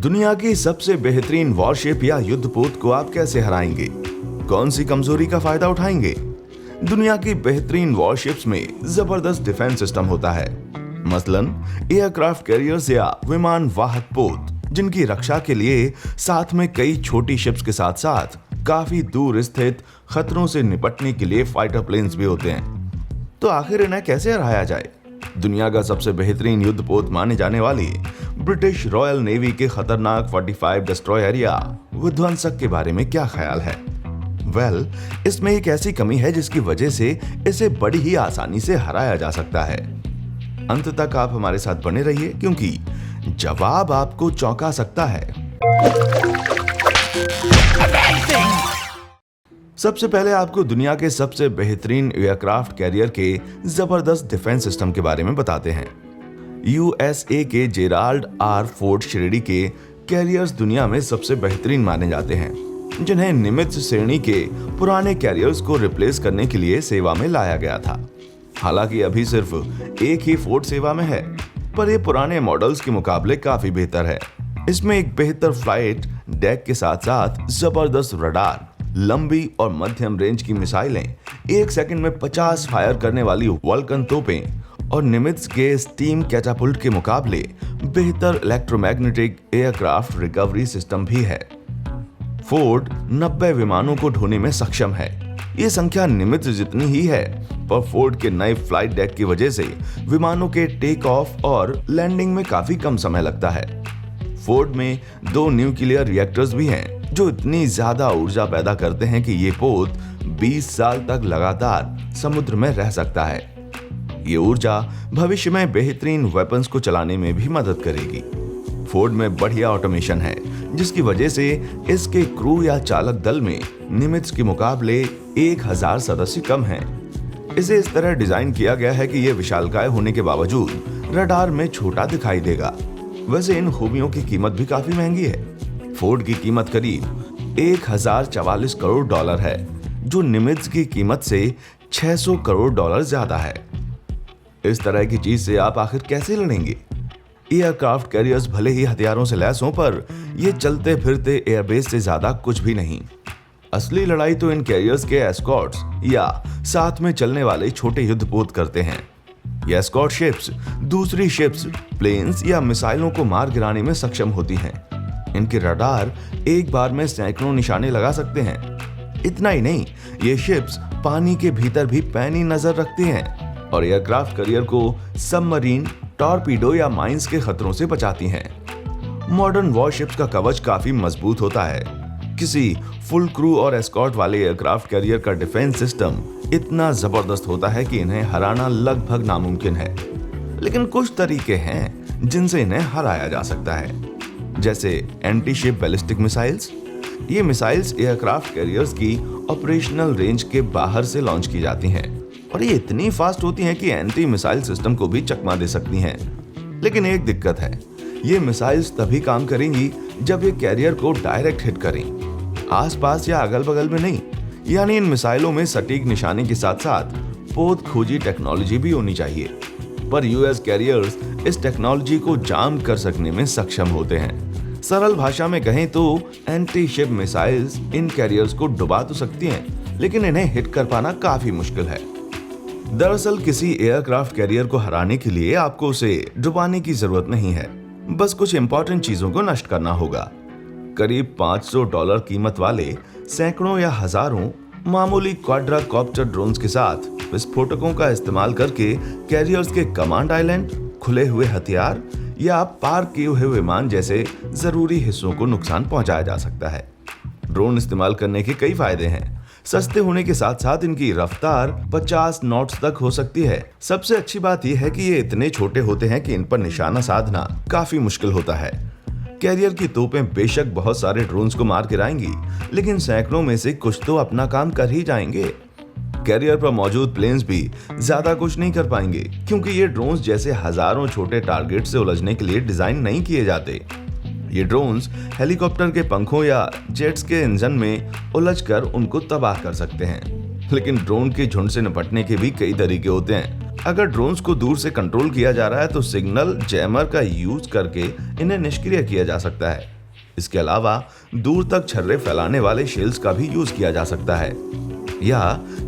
दुनिया की सबसे बेहतरीन वॉरशिप या युद्धपोत को आप कैसे हराएंगे? कौन सी कमजोरी का फायदा उठाएंगे? दुनिया की बेहतरीन वॉरशिप्स में जबरदस्त डिफेंस सिस्टम होता है, मसलन एयरक्राफ्ट कैरियर्स या विमान वाहक पोत, जिनकी रक्षा के लिए साथ में कई छोटी शिप्स के साथ साथ काफी दूर स्थित खतरों से निपटने के लिए फाइटर प्लेन्स भी होते हैं। तो आखिर इन्हें कैसे हराया जाए? दुनिया का सबसे बेहतरीन युद्धपोत माने जाने वाली ब्रिटिश रॉयल नेवी के खतरनाक 45 डिस्ट्रॉयर या विध्वंसक के बारे में क्या ख्याल है? इसमें एक ऐसी कमी है जिसकी वजह से इसे बड़ी ही आसानी से हराया जा सकता है। अंत तक आप हमारे साथ बने रहिए, क्योंकि जवाब आपको चौंका सकता है। सबसे पहले आपको दुनिया के सबसे बेहतरीन एयरक्राफ्ट कैरियर के जबरदस्त डिफेंस सिस्टम के बारे में बताते हैं। यूएसए के जेराल्ड आर फोर्ड श्रेणी के कैरियर्स दुनिया में सबसे बेहतरीन माने जाते हैं, जिन्हें निमित्ज श्रेणी के पुराने कैरियर्स को रिप्लेस करने के लिए सेवा में लाया गया था। हालांकि अभी सिर्फ एक ही फोर्ड सेवा में है, पर यह पुराने मॉडल्स के मुकाबले काफी बेहतर है। इसमें एक बेहतर फ्लाइट डेक के साथ साथ जबरदस्त रडार, लंबी और मध्यम रेंज की मिसाइलें, एक सेकंड में 50 फायर करने वाली वल्कन तोपें और निमित्ज के स्टीम कैटापुल्ट के मुकाबले बेहतर इलेक्ट्रोमैग्नेटिक एयरक्राफ्ट रिकवरी सिस्टम भी है। फोर्ड 90 विमानों को ढोने में सक्षम है। ये संख्या निमित्ज जितनी ही है, पर फोर्ड के नए फ्लाइट डेक की वजह से विमानों के टेक ऑफ और लैंडिंग में काफी कम समय लगता है। फोर्ड में 2 न्यूक्लियर रिएक्टर्स भी हैं, जो इतनी ज्यादा ऊर्जा पैदा करते हैं कि ये पोत 20 साल तक लगातार समुद्र में रह सकता है। ये ऊर्जा भविष्य में बेहतरीन वेपन्स को चलाने में भी मदद करेगी। फोर्ड में बढ़िया ऑटोमेशन है, जिसकी वजह से इसके क्रू या चालक दल में निमित्ज के मुकाबले 1000 सदस्य कम हैं। इसे इस तरह डिजाइन किया गया है कि यह विशालकाय होने के बावजूद रडार में छोटा दिखाई देगा। वैसे इन खूबियों की कीमत भी काफी महंगी है। फोर्ड की कीमत करीब 1044 करोड़ डॉलर है, जो निमित्ज की कीमत से 600 करोड़ डॉलर ज्यादा है। इस तरह की चीज से आप आखिर कैसे लड़ेंगे? एयरक्राफ्ट कैरियर्स भले ही हथियारों से लैस हों, पर ये चलते फिरते एयरबेस से ज्यादा कुछ भी नहीं। असली लड़ाई तो इन कैरियर्स के एस्कॉर्ट्स या साथ में चलने वाले छोटे युद्धपोत करते हैं। ये एस्कॉर्ट शिप्स दूसरी शिप्स, प्लेन्स या मिसाइलों को मार गिराने में सक्षम होती हैं। इनके रडार एक बार में सैकड़ों निशाने लगा सकते हैं। इतना ही नहीं, ये शिप्स पानी के भीतर भी पैनी नजर रखती हैं और एयरक्राफ्ट कैरियर को सबमरीन, टॉर्पीडो या माइंस के खतरों से बचाती हैं। मॉडर्न वॉरशिप्स का कवच काफी मजबूत होता है। किसी फुल क्रू और एस्कॉर्ट वाले एयरक्राफ्ट कैरियर का डिफेंस सिस्टम इतना जबरदस्त होता है कि इन्हें हराना लगभग नामुमकिन है। लेकिन कुछ तरीके हैं जिनसे इन्हें हराया जा सकता है, जैसे एंटी शिप बैलिस्टिक मिसाइल्स। ये मिसाइल्स एयरक्राफ्ट कैरियर्स की ऑपरेशनल रेंज के बाहर से लॉन्च की जाती हैं और ये इतनी फास्ट होती हैं कि एंटी मिसाइल सिस्टम को भी चकमा दे सकती हैं। लेकिन एक दिक्कत है, ये मिसाइल्स तभी काम करेंगी जब ये कैरियर को डायरेक्ट हिट करें, आसपास या अगल बगल में नहीं। यानी इन मिसाइलों में सटीक निशाने के साथ साथ पोत खोजी टेक्नोलॉजी भी होनी चाहिए। पर यूएस कैरियर्स इस टेक्नोलॉजी को जाम कर सकने में सक्षम होते हैं। सरल भाषा में कहें तो एंटी शिप मिसाइल्स इन कैरियर्स को डुबा तो सकती हैं, लेकिन इन्हें हिट कर पाना काफी मुश्किल है। दरअसल किसी एयरक्राफ्ट कैरियर को हराने के लिए आपको उसे डुबाने की जरूरत नहीं है, बस कुछ इंपॉर्टेंट चीजों को नष्ट करना होगा। करीब $500 कीमत वाले सैकड़ों या हजारों मामूली क्वाड्राकॉप्टर ड्रोन्स के साथ विस्फोटकों का इस्तेमाल करके कैरियर्स के कमांड आइलैंड, खुले हुए हथियार या पार्क किए हुए विमान जैसे जरूरी हिस्सों को नुकसान पहुंचाया जा सकता है। ड्रोन इस्तेमाल करने के कई फायदे हैं। सस्ते होने के साथ साथ इनकी रफ्तार 50 नॉट्स तक हो सकती है। सबसे अच्छी बात यह है कि ये इतने छोटे होते हैं कि इन पर निशाना साधना काफी मुश्किल होता है। कैरियर की तोपें बेशक बहुत सारे ड्रोन्स को मार गिराएंगी, लेकिन सैकड़ों में से कुछ तो अपना काम कर ही जाएंगे। कैरियर पर मौजूद प्लेन्स भी ज्यादा कुछ नहीं कर पाएंगे, क्योंकि ये ड्रोन्स जैसे हजारों छोटे टारगेट से उलझने के लिए डिजाइन नहीं किए जाते। ये ड्रोन्स हेलीकॉप्टर के पंखों या जेट्स के इंजन में उलझकर उनको तबाह कर सकते हैं। लेकिन ड्रोन के झुंड से निपटने के भी कई तरीके होते हैं। अगर ड्रोन्स को दूर से कंट्रोल किया जा रहा है तो सिग्नल जैमर का यूज करके इन्हें निष्क्रिय किया जा सकता है। इसके अलावा दूर तक छर्रे फैलाने वाले शेल्स का भी यूज किया जा सकता है। या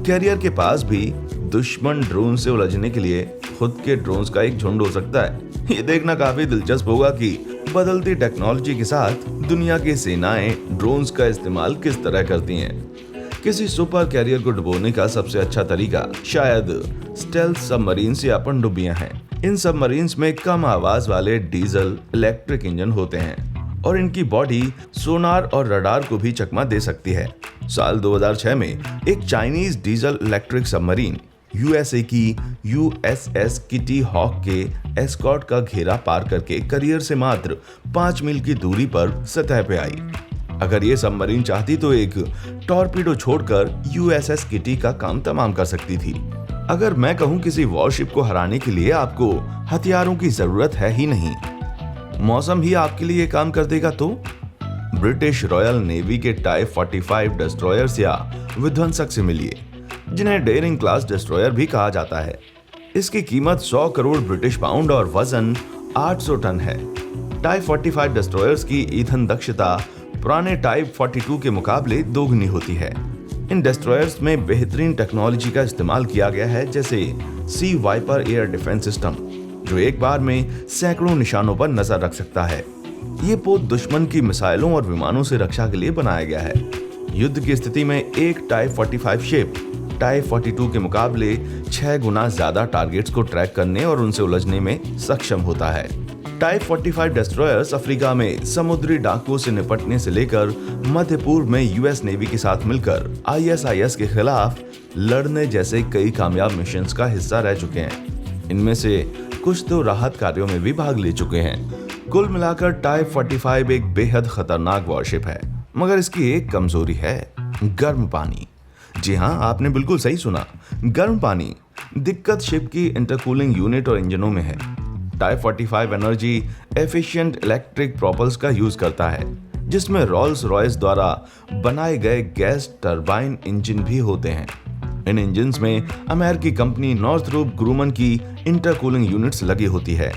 कैरियर के पास भी दुश्मन ड्रोन से उलझने के लिए खुद के ड्रोन्स का एक झुंड हो सकता है। ये देखना काफी दिलचस्प होगा कि बदलती टेक्नोलॉजी के साथ दुनिया की सेनाएं ड्रोन्स का इस्तेमाल किस तरह करती हैं। किसी सुपर कैरियर को डुबोने का सबसे अच्छा तरीका शायद स्टेल्थ सबमरीन्स या पनडुब्बियां हैं। इन सबमरीन्स में कम आवाज वाले डीजल इलेक्ट्रिक इंजन होते हैं और इनकी बॉडी सोनार और रडार को भी चकमा दे सकती है। साल 2006 में एक Chinese diesel electric submarine USA की यूएसएस किटी हॉक के एस्कॉर्ट का घेरा पार करके कैरियर से मात्र 5 मील की दूरी पर सतह पे आई। अगर ये सबमरीन चाहती तो एक टॉर्पीडो छोड़कर यूएसएस किटी का काम तमाम कर सकती थी। अगर मैं कहूं किसी वॉरशिप को हराने के लिए आपको हथियारों की जरूरत है ही नहीं, मौसम ही आपके लिए काम कर देगा तो ब्रिटिश रॉयल नेवी के टाइप 45 डिस्ट्रॉयर्स या विध्वंसक से मिलिए, जिन्हें डेयरिंग क्लास डिस्ट्रॉयर भी कहा जाता है। इसकी कीमत 100 करोड़ ब्रिटिश पाउंड और वजन 800 टन है। टाइप 45 डिस्ट्रॉयर्स की ईंधन दक्षता पुराने टाइप 42 के मुकाबले दोगुनी होती है। इन डिस्ट्रॉयर्स में बेहतरीन टेक्नोलॉजी का इस्तेमाल किया गया है, जैसे सी वाइपर एयर डिफेंस सिस्टम, जो एक बार में सैकड़ों निशानों पर नजर रख सकता है। ये पोत दुश्मन की मिसाइलों और विमानों से रक्षा के लिए बनाया गया है। युद्ध की स्थिति में एक टाइप 45 शिप टाइप 42 के मुकाबले 6 गुना ज्यादा टारगेट्स को ट्रैक करने और उनसे उलझने में सक्षम होता है। टाइप 45 डिस्ट्रॉयर्स अफ्रीका में समुद्री डाकुओं से निपटने से लेकर मध्य पूर्व में यूएस नेवी के साथ मिलकर आईएसआईएस के खिलाफ लड़ने जैसे कई कामयाब मिशंस का हिस्सा रह चुके हैं। इनमें से कुछ तो राहत कार्यों में भी भाग ले चुके हैं। कुल मिलाकर टाइप 45 एक बेहद खतरनाक वॉरशिप है, मगर इसकी एक कमजोरी है, गर्म पानी। जी हाँ, आपने बिल्कुल सही सुना, गर्म पानी। दिक्कत शिप की इंटरकूलिंग यूनिट और इंजनों में है। टाइप 45 एनर्जी एफिशिएंट इलेक्ट्रिक प्रोपल्स का यूज करता है, जिसमें रोल्स रॉयस द्वारा बनाए गए गैस टरबाइन इंजन भी होते हैं। इन इंजन्स में अमेरिकी कंपनी नॉर्थरोप ग्रूमन की इंटरकूलिंग यूनिट्स लगी होती है,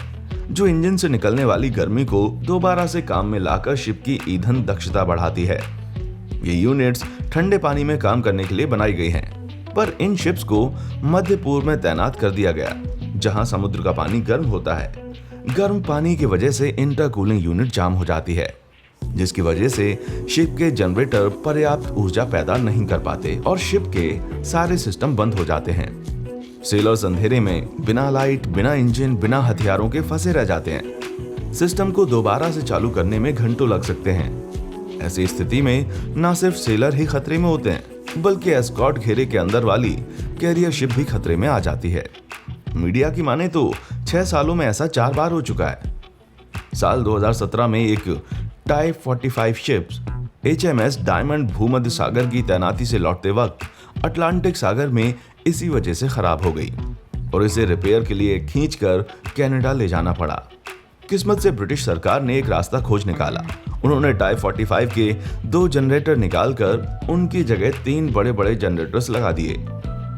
जो इंजन से निकलने वाली गर्मी को दोबारा से काम में लाकर शिप की ईंधन दक्षता बढ़ाती है। ये यूनिट्स ठंडे पानी में काम करने के लिए बनाई गई हैं, पर इन शिप्स को मध्य पूर्व में तैनात कर दिया गया, जहां समुद्र का पानी गर्म होता है। गर्म पानी की वजह से इंटरकूलिंग यूनिट जाम हो जाती है, जिसकी वजह से शिप के जनरेटर पर्याप्त ऊर्जा पैदा नहीं कर पाते और शिप के सारे सिस्टम बंद हो जाते हैं। सेलर्स अंधेरे में बिना लाइट, बिना इंजन, बिना हथियारों के फंसे रह जाते हैं। सिस्टम को दोबारा से चालू करने में घंटों लग सकते हैं। ऐसी स्थिति में न सिर्फ सेलर ही खतरे में होते हैं, बल्कि एस्कॉर्ट घेरे के अंदर वाली कैरियर शिप भी खतरे में आ जाती है। मीडिया की माने तो 6 सालों में ऐसा 4 बार हो चुका है। साल 2017 में एक टाइप 45 शिप्स HMS डायमंड भूमध्य सागर की तैनाती से लौटते वक्त अटलांटिक सागर में इसी वजह से खराब हो गई और इसे रिपेयर के लिए खींचकर कनाडा ले जाना पड़ा। किस्मत से ब्रिटिश सरकार ने एक रास्ता खोज निकाला। उन्होंने टाइप 45 के 2 जनरेटर निकालकर उनकी जगह 3 बड़े बड़े जनरेटर्स लगा दिए।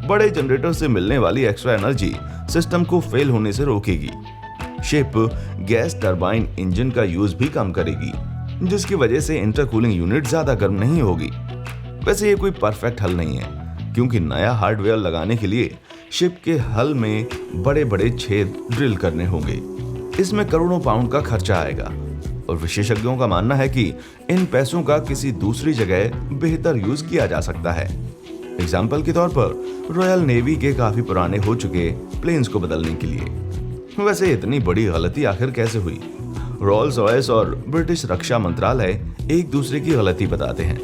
बड़े जनरेटर से मिलने वाली एक्स्ट्रा एनर्जी सिस्टम को फेल होने से रोकेगी। शिप गैस टरबाइन इंजन का यूज भी कम करेगी, जिसकी वजह से इंटरकूलिंग यूनिट ज्यादा गर्म नहीं होगी। वैसे ये कोई परफेक्ट हल नहीं है, क्योंकि नया हार्डवेयर लगाने के लिए शिप के हल में बड़े बड़े छेद ड्रिल करने होंगे। इसमें करोड़ों पाउंड का खर्चा आएगा और विशेषज्ञों का मानना है कि इन पैसों का किसी दूसरी जगह बेहतर यूज किया जा सकता है। एग्जाम्पल के तौर पर रॉयल नेवी के काफी पुराने हो चुके प्लेन्स को बदलने के लिए। वैसे इतनी बड़ी गलती आखिर कैसे हुई? रोल्स रॉयस और ब्रिटिश रक्षा मंत्रालय एक दूसरे की गलती बताते हैं।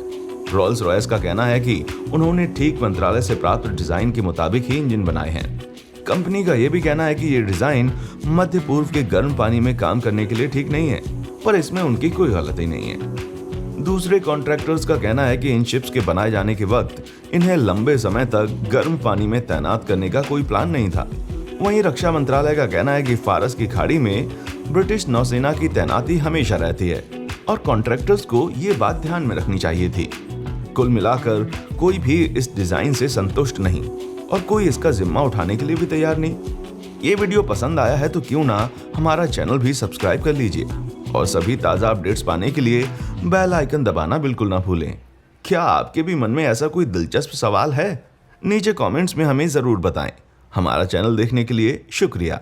रोल्स रॉयस का कहना है कि उन्होंने ठीक मंत्रालय से प्राप्त डिजाइन के मुताबिक ही इंजन बनाए हैं। कंपनी का यह भी कहना है कि ये डिजाइन मध्य पूर्व के गर्म पानी में काम करने के लिए ठीक नहीं है, पर इसमें उनकी कोई गलती नहीं है। दूसरे कॉन्ट्रैक्टर्स का कहना है कि इन शिप्स के बनाए जाने के वक्त इन्हें लंबे समय तक गर्म पानी में तैनात करने का कोई प्लान नहीं था। वहीं रक्षा मंत्रालय का कहना है कि फारस की खाड़ी में ब्रिटिश नौसेना की तैनाती हमेशा रहती है और कॉन्ट्रैक्टर्स को ये बात ध्यान में रखनी चाहिए थी। कुल मिलाकर कोई भी इस डिजाइन से संतुष्ट नहीं और कोई इसका जिम्मा उठाने के लिए भी तैयार नहीं। ये वीडियो पसंद आया है तो क्यों ना हमारा चैनल भी सब्सक्राइब कर लीजिए और सभी ताज़ा अपडेट्स पाने के लिए बेल आइकन दबाना बिल्कुल ना भूलें। क्या आपके भी मन में ऐसा कोई दिलचस्प सवाल है? नीचे कमेंट्स में हमें ज़रूर बताएं। हमारा चैनल देखने के लिए शुक्रिया।